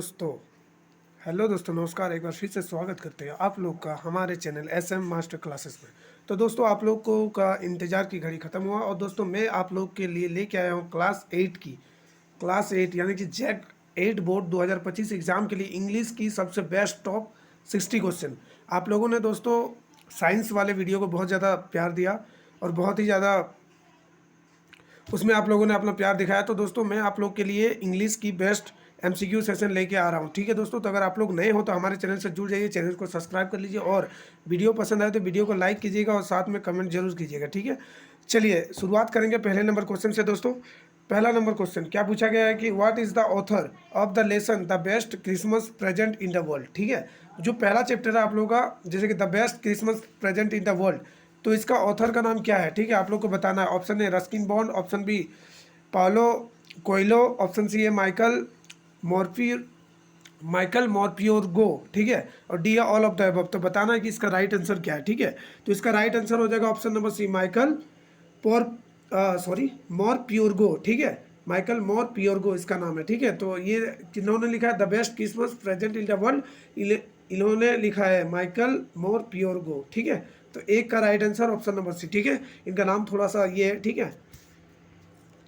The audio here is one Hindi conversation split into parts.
दोस्तों हेलो दोस्तों, नमस्कार। एक बार फिर से स्वागत करते हैं आप लोग का हमारे चैनल SM मास्टर क्लासेस में। तो दोस्तों, आप लोग को का इंतज़ार की घड़ी ख़त्म हुआ और दोस्तों मैं आप लोग के लिए लेके आया हूँ क्लास 8 यानी कि जेक 8 बोर्ड 2025 एग्ज़ाम के लिए इंग्लिश की सबसे बेस्ट टॉप 60 क्वेश्चन। आप लोगों ने दोस्तों साइंस वाले वीडियो को बहुत ज़्यादा प्यार दिया और बहुत ही ज़्यादा उसमें आप लोगों ने अपना प्यार दिखाया। तो दोस्तों मैं आप लोग के लिए इंग्लिश की बेस्ट MCQ सेशन लेके आ रहा हूँ। ठीक है दोस्तों, तो अगर आप लोग नए हो तो हमारे चैनल से जुड़ जाइए, चैनल को सब्सक्राइब कर लीजिए और वीडियो पसंद आए तो वीडियो को लाइक कीजिएगा और साथ में कमेंट जरूर कीजिएगा। ठीक है, चलिए शुरुआत करेंगे पहले नंबर क्वेश्चन से। दोस्तों पहला नंबर क्वेश्चन क्या पूछा गया है कि what is the author of the lesson the best Christmas present in the world. ठीक है, जो पहला चैप्टर है आप लोगों का जैसे कि the best Christmas present in the world, तो इसका ऑथर का नाम क्या है। ठीक है, आप लोग को बताना है। Option A Ruskin Bond, option B Paulo Coelho, option C है माइकल मोरपियोगो। ठीक है, और डी है ऑल ऑफ द अबव। तो बताना है कि इसका राइट आंसर क्या है। ठीक है, तो इसका राइट आंसर हो जाएगा ऑप्शन नंबर सी मोरपियोगो। ठीक है, माइकल मोरपियोगो इसका नाम है। ठीक है, तो ये किन्होंने लिखा है the best Christmas present in the world, इन्होंने लिखा है माइकल मोरपियोगो। ठीक है, तो एक का right answer option number C. ठीक है, इनका नाम थोड़ा सा ये है। ठीक है,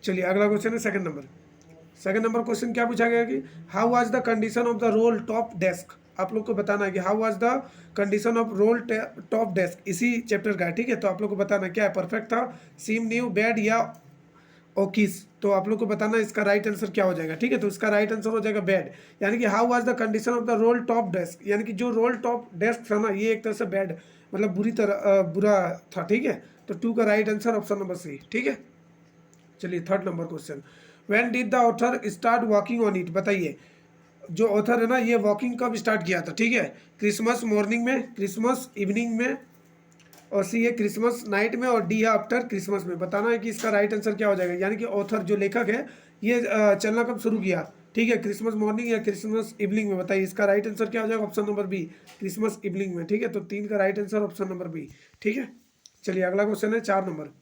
चलिए अगला क्वेश्चन है सेकंड नंबर क्वेश्चन क्या पूछा गया कि how was the condition of the role top desk. आप लोग को बताना है कि how was the condition of role top desk, इसी चैप्टर का है। ठीक है, तो आप लोग को बताना है क्या है, परफेक्ट था, सीम न्यू, बैड या ओकिस। तो आप लोग को बताना है इसका राइट आंसर क्या हो जाएगा। ठीक है, तो इसका राइट आंसर हो जाएगा बैड, यानी कि how was the condition of the role top desk, यानी कि जो रोल टॉप डेस्क था ना ये एक तरह से बैड, मतलब बुरा था। ठीक है, तो 2 का right answer option number C. ठीक है, चलिए third number question, when did the author start walking on it. बताइए जो ऑथर है ना ये वॉकिंग कब स्टार्ट किया था। ठीक है, क्रिसमस मॉर्निंग में, क्रिसमस इवनिंग में, और सी है क्रिसमस नाइट में, और डी है आफ्टर क्रिसमस में। बताना है कि इसका राइट आंसर क्या हो जाएगा, यानी कि ऑथर जो लेखक है ये चलना कब शुरू किया। ठीक है, क्रिसमस मॉर्निंग या क्रिसमस इवनिंग में। बताइए इसका राइट आंसर क्या हो जाएगा, option number B Christmas evening में। ठीक है, तो 3 का right answer option number B. ठीक है, चलिए अगला क्वेश्चन है 4 नंबर,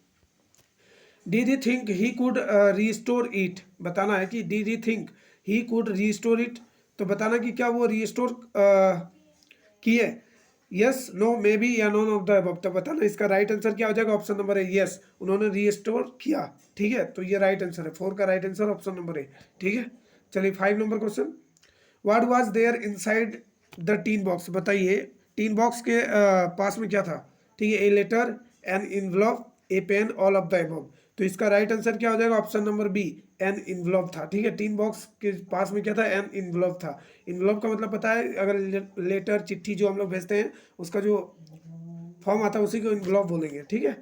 did he think he could restore it. बताना है कि did he think he could restore it, तो बताना कि क्या वो रीस्टोर किए, यस नो मे बी या नॉन ऑफ द अबव। तो बताना इसका राइट आंसर क्या हो जाएगा, ऑप्शन नंबर है यस, उन्होंने रीस्टोर किया। ठीक है, तो ये राइट आंसर है, 4 का राइट आंसर ऑप्शन नंबर है। ठीक है, चलिए 5 number question, what was there inside the tin box. बताइए टीन बॉक्स के पास में क्या था। ठीक है, a letter, an envelope, a pen, all of the above. तो इसका राइट आंसर क्या हो जाएगा, option number B an envelope था। ठीक है, टीन बॉक्स के पास में क्या था, एन इनवलॉप था। इनवलॉप का मतलब पता है, अगर लेटर चिट्ठी जो हम लोग भेजते हैं उसका जो फॉर्म आता है उसी को इनवलॉप बोलेंगे। ठीक है,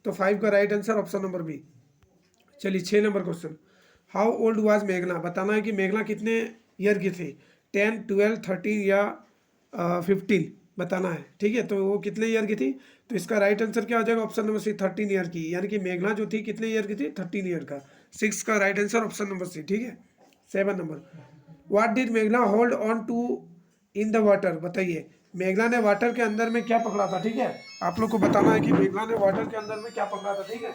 तो 5 का right answer option number B. चलिए 6 number question, how old was मेघना। बताना है कि मेघना कितने ईयर की थी, 10, 12, 13 या 15 बताना है। ठीक है, तो वो कितने ईयर की थी, तो इसका राइट आंसर क्या हो जाएगा, ऑप्शन नंबर सी 13 ईयर की, यानी कि मेघना जो थी कितने ईयर की थी, 13 ईयर का। 6 का right answer option number C. ठीक है, 7 नंबर, व्हाट डिड मेघना hold on to in the water. बताइए मेघना ने वाटर के अंदर में क्या पकड़ा था। ठीक है, आप लोग को बताना है कि मेघना ने वाटर के अंदर में क्या पकड़ा था। ठीक है,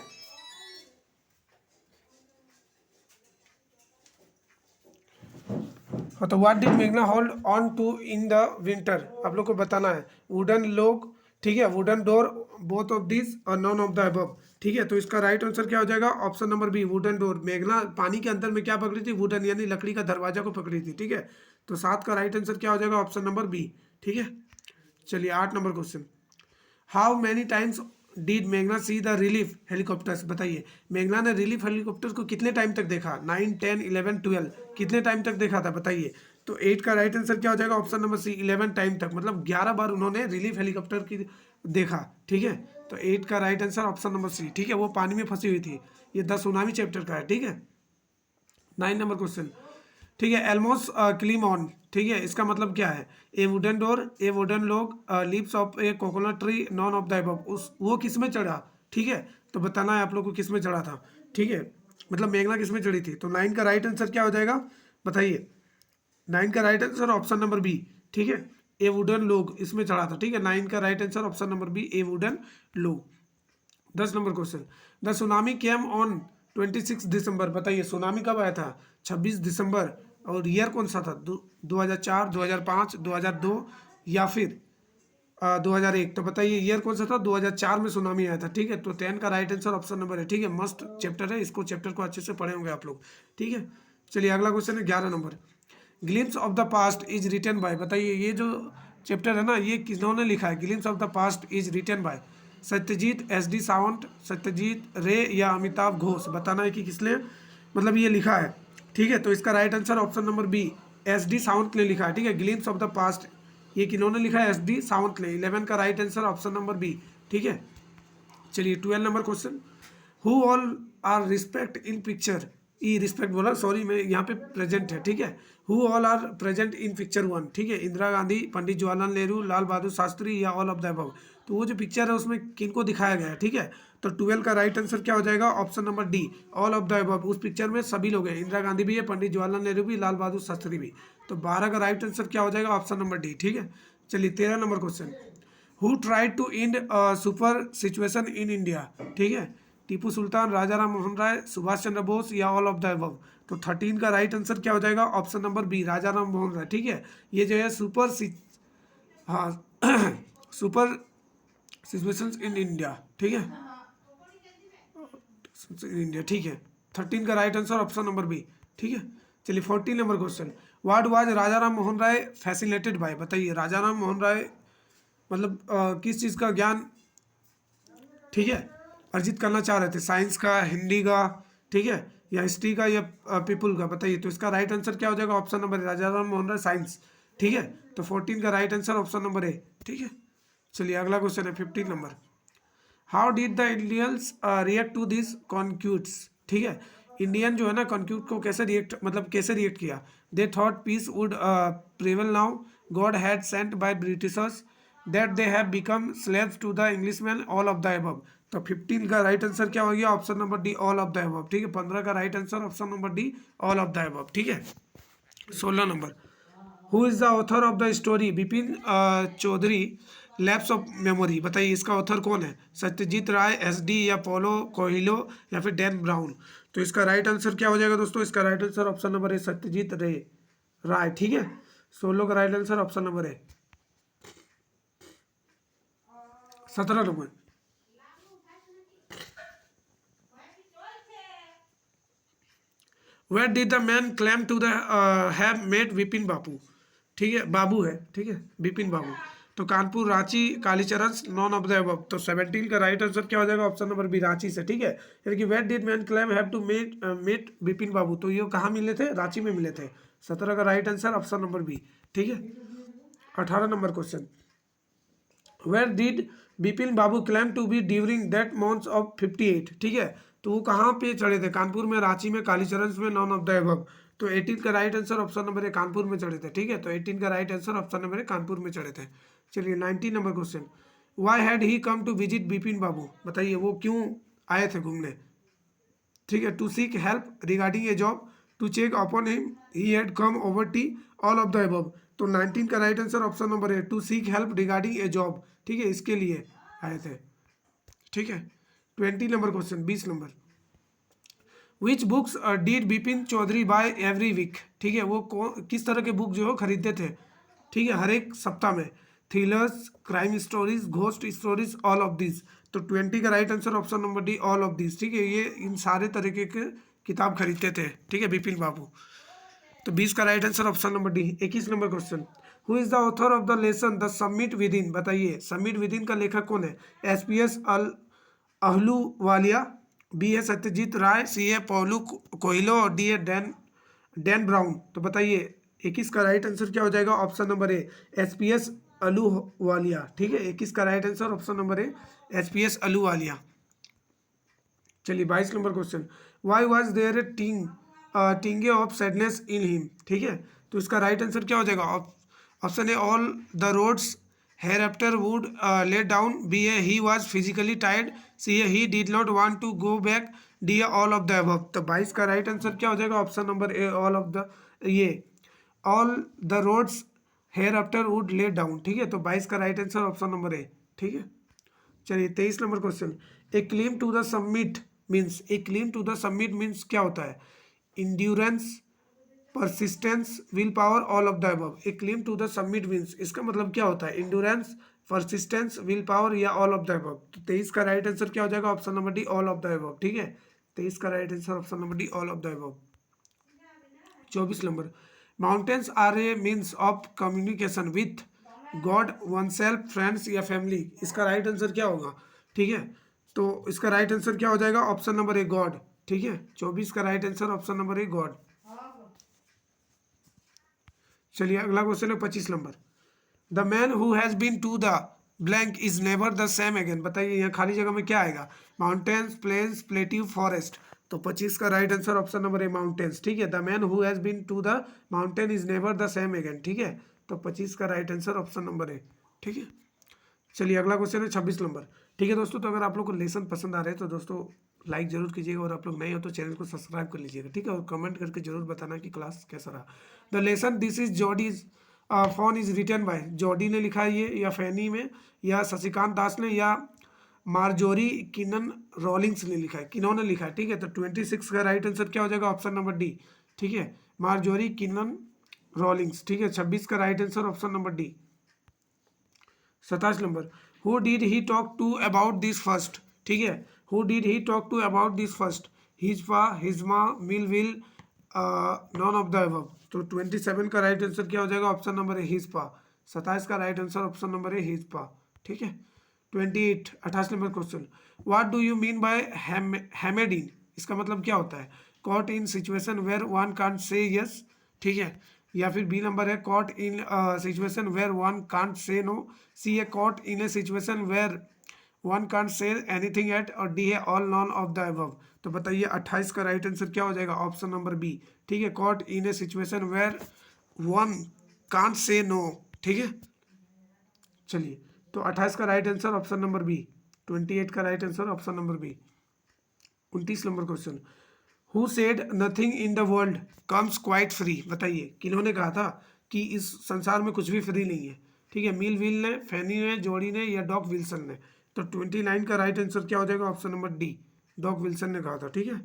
हाँ, तो व्हाट डिड मेघना hold on to in the winter, आप लोग को बताना है। वुडन लोग, ठीक है, wooden door, both of this और नॉन ऑफ द अबव। ठीक है, तो इसका राइट आंसर क्या हो जाएगा, option number B wooden door. मेघना पानी के अंदर में क्या पकड़ी थी, वुडन यानी लकड़ी का दरवाजा को पकड़ी थी। ठीक है, तो 7 का राइट आंसर क्या हो जाएगा, ऑप्शन नंबर बी। ठीक है, चलिए 8 number question, how many times did मेघना सी द रिलीफ हेलीकॉप्टर्स। बताइए मेघना ने रिलीफ हेलीकॉप्टर को कितने टाइम तक देखा, 9, 10, 11, 12, कितने टाइम तक देखा था। बताइए, तो 8 का राइट आंसर क्या हो जाएगा, ऑप्शन नंबर सी 11 टाइम तक, मतलब 11 बार उन्होंने रिलीफ हेलीकॉप्टर की देखा। ठीक है, तो 8 का right answer option number C. ठीक है, वो पानी में फंसी हुई थी, ये द सुनामी चैप्टर का है। ठीक है, 9 नंबर क्वेश्चन, ठीक है, एल्मोस क्लीम ऑन। ठीक है, इसका मतलब क्या है, ए wooden door, A wooden log, leaves of A coconut tree, non of the above. उस वो किस में चढ़ा। ठीक है, तो बताना है आप लोग को किस में चढ़ा था। ठीक है, मतलब मेघना किस में चढ़ी थी, तो 9 का राइट आंसर क्या हो जाएगा, बताइए। 9 का right answer option number B. ठीक है, ए वुडन लोग इसमें चढ़ा था। ठीक है, 9 का right answer option number B A wooden log. 10 number question, the tsunami came on 26 December. बताइए सुनामी कब आया था, 26 दिसंबर और ईयर कौन सा था? 2004, 2005, 2002 या फिर 2001? तो बताइए ईयर कौन सा था? 2004 में सुनामी आया था। ठीक है, तो 10 का राइट आंसर ऑप्शन नंबर है। ठीक है, मस्त चैप्टर है, इसको चैप्टर को अच्छे से पढ़े होंगे आप लोग। ठीक है, चलिए अगला क्वेश्चन है 11 number. Glimpse of the past is written by, बताइए ये जो चैप्टर है ना, ये किन्होंने लिखा है? Glimpse of the past is written by Satyajit S D Sawant, Satyajit Ray या अमिताभ घोष? बताना है कि किसने मतलब ये लिखा है। ठीक है, तो इसका right answer option number B, S D Sawant ने लिखा है। ठीक है, ग्लिम्स ऑफ द पास्ट ये किन्होंने लिखा है? एस डी सावंत ने। 11 का right answer option number B. ठीक है, चलिए 12 number question. Who all are respect in picture, ई रिस्पेक्ट बोला सॉरी, मैं यहाँ पे प्रेजेंट है। ठीक है, who all are present in picture 1? ठीक है, इंदिरा गांधी, पंडित जवाहरलाल नेहरू, लाल बहादुर शास्त्री या ऑल ऑफ द अबव? तो वो जो पिक्चर है उसमें किनको दिखाया गया है? ठीक है, तो 12 का राइट आंसर क्या हो जाएगा? Option number D, all of the above. उस पिक्चर में सभी लोग हैं, इंदिरा गांधी भी है, पंडित जवाहरलाल नेहरू भी, लाल बहादुर शास्त्री भी। तो 12 का राइट आंसर क्या हो जाएगा? Option number D. ठीक है, चलिए 13 number question. Who tried to end super situation in India? ठीक है, टीपू सुल्तान, राजा राम मोहन राय, सुभाष चंद्र बोस या ऑल ऑफ द अबव? तो 13 का राइट आंसर क्या हो जाएगा? ऑप्शन नंबर बी, राजा राम मोहन राय। ठीक है, ये जो है हाँ सुपर सिचुएशंस इन इंडिया। ठीक है, इन इंडिया। ठीक है, 13 का right answer option number B. ठीक है, चलिए 14 number question. What was Raja Ram Mohan Roy fascinated by? बताइए राजा राम मोहन राय मतलब किस चीज़ का ज्ञान, ठीक है, अर्जित करना चाह रहे थे? साइंस का, हिंदी का, ठीक है, या हिस्ट्री का, या पीपल का? बताइए, तो इसका राइट आंसर क्या हो जाएगा? Option number Raja Ram Mohan Roy science. ठीक है, तो 14 का right answer option number A. ठीक है, चलिए अगला क्वेश्चन है 15 number. How did the Indians react to this conquests? ठीक है, इंडियन जो है ना कॉन्क्यूट को कैसे रिएक्ट मतलब कैसे रिएक्ट किया? They thought peace would prevail now, God had sent by Britishers, that they have become slaves to the Englishman, all of the above? तो 15 का राइट आंसर क्या हो गया? Option number D, all of the above. ठीक है, 15 का right answer option number D, all of the above. ठीक है, 16 number. Who is the author of the story Bipin Chaudhary lapse of memory? बताइए इसका ऑथर कौन है? सत्यजीत राय, एस डी या पोलो कोहिलो या फिर डैन ब्राउन? तो इसका राइट आंसर क्या हो जाएगा दोस्तों? इसका राइट आंसर ऑप्शन नंबर है सत्यजीत रे राय। ठीक है, 16 का राइट आंसर ऑप्शन नंबर है। 17 number. Where did the man claim to the have met Vipin Babu? ठीक है, बाबू है। ठीक है, विपिन बाबू। तो Kanpur, Ranchi, Kalicharan, none of the above? तो 17 का राइट आंसर क्या हो जाएगा? ऑप्शन नंबर बी, रांची से। ठीक है, यानी कि where did man claim have to met Vipin Babu? तो ये कहाँ मिले थे? रांची में मिले थे। 17 का right answer option number B. ठीक है, 18 number question. Where did Bipin Babu claim to be during that months of 58? ठीक है, तो वो कहाँ पे चढ़े थे? कानपुर में, रांची में, कालीचरण में, नॉन ऑफ द अबव? तो 18 का राइट आंसर ऑप्शन नंबर है कानपुर में चढ़े थे। ठीक है, तो 18 का राइट आंसर ऑप्शन नंबर है कानपुर में चढ़े थे। चलिए 19 number question. Why had he come to visit Bipin Babu? बताइए वो क्यों आए थे घूमने? ठीक है, to seek help regarding a job, to check upon him, he had come over tea, all of the above? तो 19 का राइट आंसर ऑप्शन नंबर है to seek help regarding a job. ठीक है, इसके लिए आए थे। ठीक है, 20 number question, 20 number. Which books deed Bipin Chaudhary buy every week? ठीक है, वो किस तरह के बुक जो है खरीदते थे? ठीक है, हर एक सप्ताह में? Thrillers, crime stories, ghost stories, all of this? तो 20 का right answer option number D, all of this. ठीक है, ये इन सारे तरीके के किताब खरीदते थे। ठीक है, बिपिन बाबू। तो 20 का right answer option number D. 21 number question. Who is the author of the lesson the summit with in? बताइए समिट विद इन का लेखक कौन है? एसपीएस अहलूवालिया, बी है सत्यजीत राय, सी है पोलू कोहिलो और डी है डैन ब्राउन? तो बताइए 21 का राइट आंसर क्या हो जाएगा? Option number A, SPS Ahluwalia. ठीक है, 21 का right answer option number A, SPS Ahluwalia. चलिए 22 number question. Why was there a tinge of sadness in him? ठीक है, तो इसका राइट आंसर क्या हो जाएगा? Option A, all the roads hereafter would lay down, B a, he was physically tired, C a, he did not want to go back, D a, all of the above? तो 22 का राइट आंसर क्या हो जाएगा? Option number A, all of the ये all the roads hereafter would lay down. ठीक है, तो 22 का right answer option number A. ठीक है, चलिए 23 number question. A claim to the submit means, ए क्लेम टू द सबमिट मीन्स क्या होता है? Endurance, persistence, will power, all of the above. A claim to the submit means, इसका मतलब क्या होता है? इंड्योरेंस, परसिस्टेंस, विल पावर या ऑल ऑफ द अबव। तो 23 का राइट आंसर क्या हो जाएगा? Option number D, all of the above. ठीक है, 23 का right answer option number D, all of the above. 24 number, mountains are a means of communication with God, oneself, friends या फैमिली। इसका राइट आंसर क्या होगा? ठीक है, तो इसका राइट आंसर क्या हो जाएगा? Option number A, god. ठीक है, 24 का right answer option number A, god. चलिए अगला क्वेश्चन है 25 नंबर, the man who has been to the blank is never the same again. बताइए यहाँ खाली जगह में क्या आएगा? Mountains, plains, plateau, forest. तो 25 का right answer option number A, mountains. ठीक है, the man who has been to the mountain is never the same again. ठीक है, तो 25 का right answer option number A. ठीक है, चलिए अगला क्वेश्चन है 26 नंबर। ठीक है दोस्तों, तो अगर आप लोग को लेसन पसंद आ रहे हैं तो दोस्तों लाइक जरूर कीजिएगा, और आप लोग नए हो तो चैनल को सब्सक्राइब कर लीजिएगा। ठीक है, और कमेंट करके जरूर बताना कि क्लास कैसा रहा। The lesson this is Jody's fawn is written by, Jody ने लिखा है ये, या फैनी में, या शशिकांत दास ने, या मार्जोरी किनन रॉलिंग्स ने लिखा है, किन्होंने लिखा है। ठीक है, तो 26 का राइट आंसर क्या हो जाएगा? Option number D. ठीक है, मार्जोरी किनन रॉलिंग्स। ठीक है, 26 का right answer option number D. 27 number, who did he talk to about this first. ठीक है, who did he talk to about this first? His pa, his ma, mill wheel, none of the above. तो 27 का राइट आंसर क्या हो जाएगा? Option number A, his pa. 27 का right answer option number A, his pa. ठीक है, 28 number question, what do you mean by hemmed in? इसका मतलब क्या होता है? Caught in situation where one can't say yes. ठीक है, या फिर बी नंबर है caught in situation where one can't say no, C है caught in a situation where one can't say anything at, और डी है all none of the above. तो बताइए 28 का राइट आंसर क्या हो जाएगा? Option number B. ठीक है, caught in a situation where one can't say no. ठीक है, चलिए तो 28 का right answer option number B. 28 का right answer option number B. 29 number question, who said nothing in the world comes quite free. बताइए किन्होंने कहा था कि इस संसार में कुछ भी फ्री नहीं है? ठीक है, मिल विल ने, फैनी ने, जोड़ी ने, या डॉक विल्सन ने। तो 29 का राइट आंसर क्या हो जाएगा? Option number D, Doc Wilson ने कहा था। ठीक है,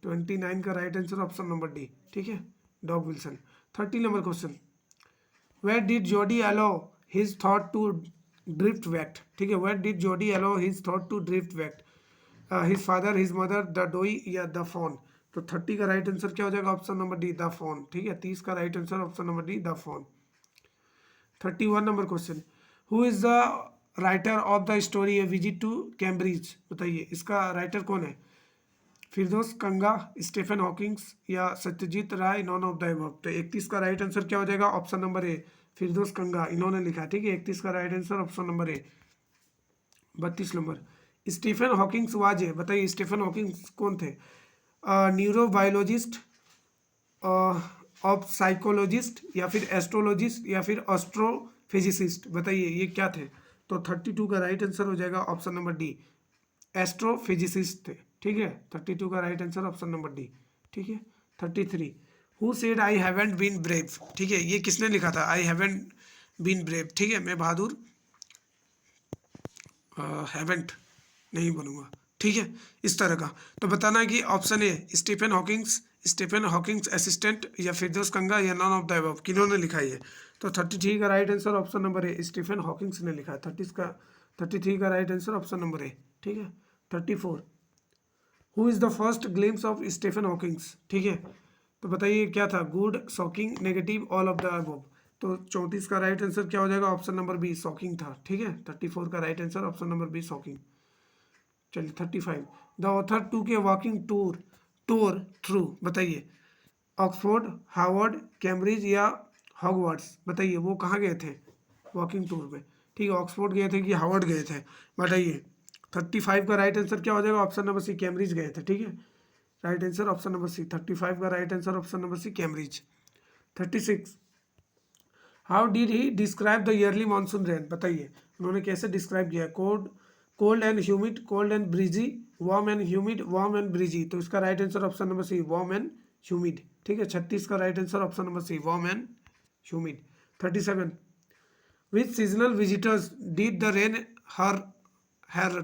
29 का right answer option number D. ठीक है, Doc Wilson. 30 number question, where did Jody allow his thought to drift वैक्ट। ठीक है, where did Jody allow his thought to drift वैक्ट? His father, his mother, the doe, या द फोन। तो 30 का राइट आंसर क्या हो जाएगा? Option number D, the fawn. ठीक है, 30 का right answer option number D, the fawn. 31 number question, who is the writer of the story a visit to Cambridge. बताइए इसका राइटर कौन है? फिरदौस कंगा, स्टीफन हॉकिंग्स, या सत्यजीत राय, नॉन ऑफ द अबव। तो 31 का राइट आंसर क्या हो जाएगा? ऑप्शन नंबर ए, फिरदौस कंगा, इन्होंने लिखा। ठीक है, 31 का right answer option number A. 32 number, Stephen Hawkings was है। बताइए स्टीफन हॉकिंग्स कौन थे? न्यूरोबायोलॉजिस्ट, ऑफ साइकोलॉजिस्ट, या फिर एस्ट्रोलॉजिस्ट, या फिर एस्ट्रोफिजिसिस्ट। बताइए ये क्या थे? तो 32 का राइट आंसर हो जाएगा ऑप्शन नंबर डी, एस्ट्रोफिजिसिस्ट थे। ठीक है, 32 का right answer option number D. ठीक है, 33, who said I haven't been brave. ठीक है, ये किसने लिखा था? I haven't been brave. ठीक है, मैं बहादुर हैवेंट नहीं बनूंगा। ठीक है, इस तरह का। तो बताना है कि option A Stephen Hawkings, Stephen Hawkings assistant, या फिरदौस कंगा, या नॉन ऑफ द अबव। किन्होंने लिखा है? तो 33 का right answer option number A, Stephen Hawkings ने लिखा है। 33 का right answer option number A. ठीक है, 34, who is the first glimpse of Stephen Hawkings. ठीक है, तो बताइए क्या था? Good, shocking, negative, all of the above. तो 34 का राइट आंसर क्या हो जाएगा? ऑप्शन नंबर बी, शॉकिंग था। ठीक है, 34 का right answer option number B, shocking. चलिए 35, the author took a walking tour through. बताइए ऑक्सफोर्ड, हार्वर्ड, कैम्ब्रिज, या हॉगवर्ट्स। बताइए वो कहाँ गए थे वॉकिंग टूर में? ठीक है, ऑक्सफोर्ड गए थे कि हार्वर्ड गए थे? बताइए 35 का राइट आंसर क्या हो जाएगा? ऑप्शन नंबर सी, कैम्ब्रिज गए थे। ठीक है, right answer option number C. 35 का right answer option number C, Cambridge. 36, how did he describe the early monsoon rain. बताइए उन्होंने कैसे डिस्क्राइब किया? Cold and humid, cold and breezy, warm and humid, warm and breezy. तो इसका right answer option number C, warm and humid. ठीक है, 36 का right answer option number C, warm and humid. 37, which seasonal visitors did the rain her.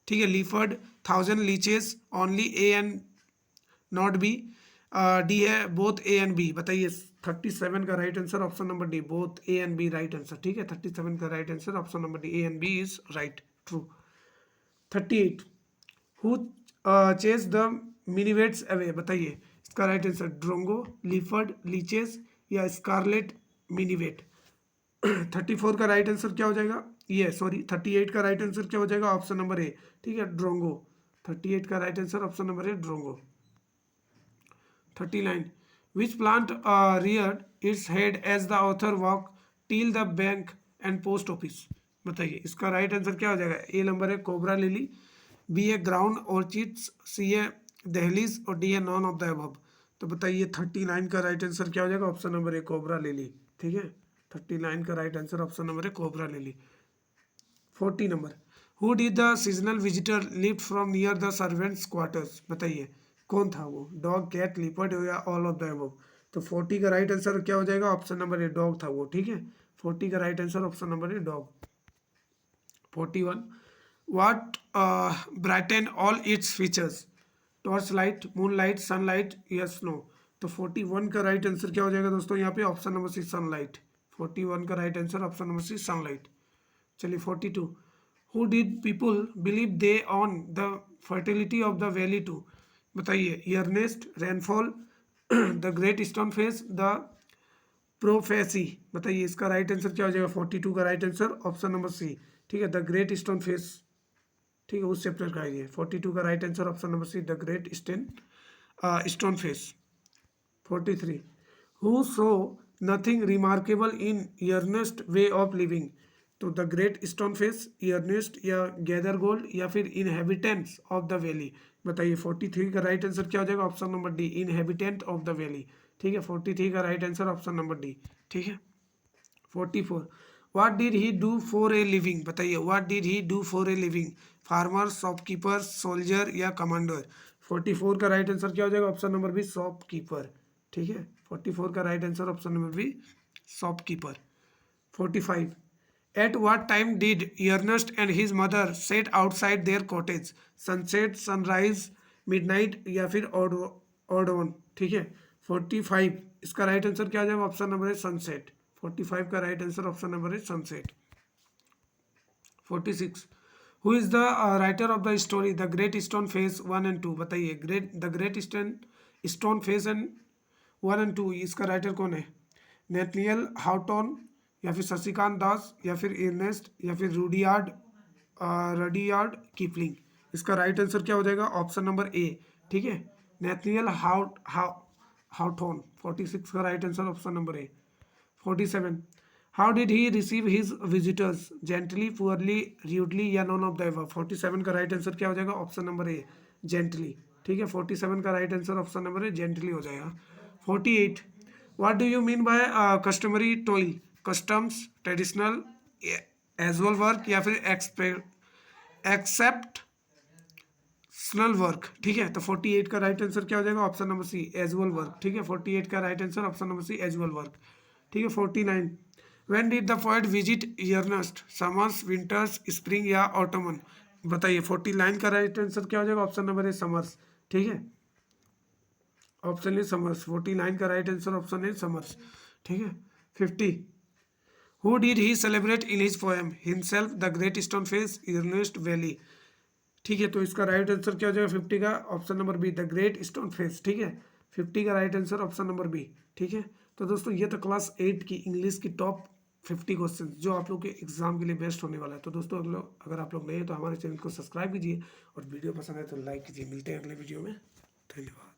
ठीक है, leafbird, 1000 leeches, only A and not B, D है बोथ ए एंड बी। बताइए 37 का right answer option number D, both A and B right answer. ठीक है, 37 का right answer option number D, A and B is right, true. 38 who chase the minivets away. बताइए इसका right answer drongo, leafbird, leeches या स्कारलेट मिनीवेट। 34 का राइट आंसर क्या हो जाएगा, ये सॉरी 38 का राइट आंसर क्या हो जाएगा, ऑप्शन नंबर ए। ठीक है, ड्रोंगो। 38 का right answer option number A, drongo. 39 which plant reared its head as the author walked till the bank and post office। बताइए इसका राइट आंसर क्या हो जाएगा, ए नंबर है कोबरा लिली, बी है ग्राउंड ऑर्चिड्स, सी है दहलीज और डी है नॉन ऑफ द अबव। तो बताइए 39 का राइट आंसर क्या हो जाएगा, ऑप्शन नंबर ए कोबरा लिली। ठीक है, 39 का राइट आंसर ऑप्शन नंबर है cobra lily. 40 number who did the seasonal visitor lift from near the servants quarters. बताइए कौन था वो, डॉग, कैट, लिपर्ड या ऑल ऑफ द अबव। तो 40 का राइट आंसर क्या हो जाएगा, ऑप्शन नंबर ए डॉग था वो। ठीक है, 40 का right answer option number A dog. 41 what brighten all its features, torch light, moon light, sunlight या स्नो। तो 41 का राइट आंसर क्या हो जाएगा दोस्तों, यहाँ पे ऑप्शन नंबर सी सनलाइट। 41 का right answer option number C sunlight. चलिए 42 who did people believe they on the fertility of the valley to. बताइए Ernest, rainfall, the great stone face, the prophecy. बताइए इसका राइट आंसर क्या हो जाएगा, 42 का right answer option number C. ठीक है, द ग्रेट स्टोन फेस। ठीक है, उस चैप्टर का है ये। 42 का right answer option number C, the great stone face. 43 who saw nothing remarkable in Ernest way of living. तो the great stone face, Ernest या गैदर गोल्ड या फिर इनहेबिटेंट्स ऑफ द वैली। बताइए 43 का राइट आंसर क्या हो जाएगा, option number D, inhabitant of the valley. ठीक है, 43 का right answer option number D. ठीक है, 44 what did he do for a living. बताइए what did he do for a living, farmer, shopkeeper, soldier या कमांडर। 44 का राइट आंसर क्या हो जाएगा, ऑप्शन नंबर बी, शॉपकीपर। ठीक है, 44 का right answer option number B, shopkeeper. 45 at what time did Ernest and his mother sat outside their cottage, sunset, sunrise, midnight या फिर ऑड ऑन। ठीक है, 45 इसका राइट आंसर क्या आ जाएगा, ऑप्शन नंबर है सनसेट। 45 का राइट आंसर ऑप्शन नंबर है sunset. 46 who is the writer of the story the great stone face 1 and 2। बताइए the great stone face and 1 and 2 इसका राइटर कौन है, नेथनियल हाउटॉन या फिर शशिकांत दास या फिर अर्नेस्ट या फिर रडियार्ड किपलिंग। इसका राइट आंसर क्या हो जाएगा, ऑप्शन नंबर ए। ठीक है, नेथनियल हाउटॉन। 46 का right answer option number A. 47 how did he receive his visitors, gently, poorly, rudely या नॉन ऑफ द अबव। 47 का राइट आंसर क्या हो जाएगा, ऑप्शन नंबर ए, जेंटली। ठीक है, 47 का right answer option number A, gently हो जाएगा। 48 what do you mean by customary toil, customs, traditional, usual work या फिर एक्सेप्शनल वर्क। ठीक है, तो 48 का राइट आंसर क्या हो जाएगा, option number C, usual work. ठीक है, 48 का right answer option number C, usual work. ठीक है, 49 when did the poet visit Ernest, summers, winters, spring या ऑटमन। बताइए 49 का राइट आंसर क्या हो जाएगा, ऑप्शन नंबर ए, समर्स। ठीक है, ऑप्शन ए समर्स। 49 का right answer option A, summers. ठीक है, 50 who did he celebrate in his poem, himself, the great stone face, Ernest valley. ठीक है, तो इसका राइट आंसर क्या हो जाएगा 50 का, option number B, the great stone face. ठीक है, 50 का right answer option number B. ठीक है, तो दोस्तों ये तो क्लास 8 की इंग्लिश की टॉप 50 क्वेश्चन जो आप लोग के एग्जाम के लिए बेस्ट होने वाला है। तो दोस्तों अगर आप लोग नए हैं तो हमारे चैनल को सब्सक्राइब कीजिए और वीडियो पसंद है तो लाइक कीजिए। मिलते हैं अगले वीडियो में, धन्यवाद।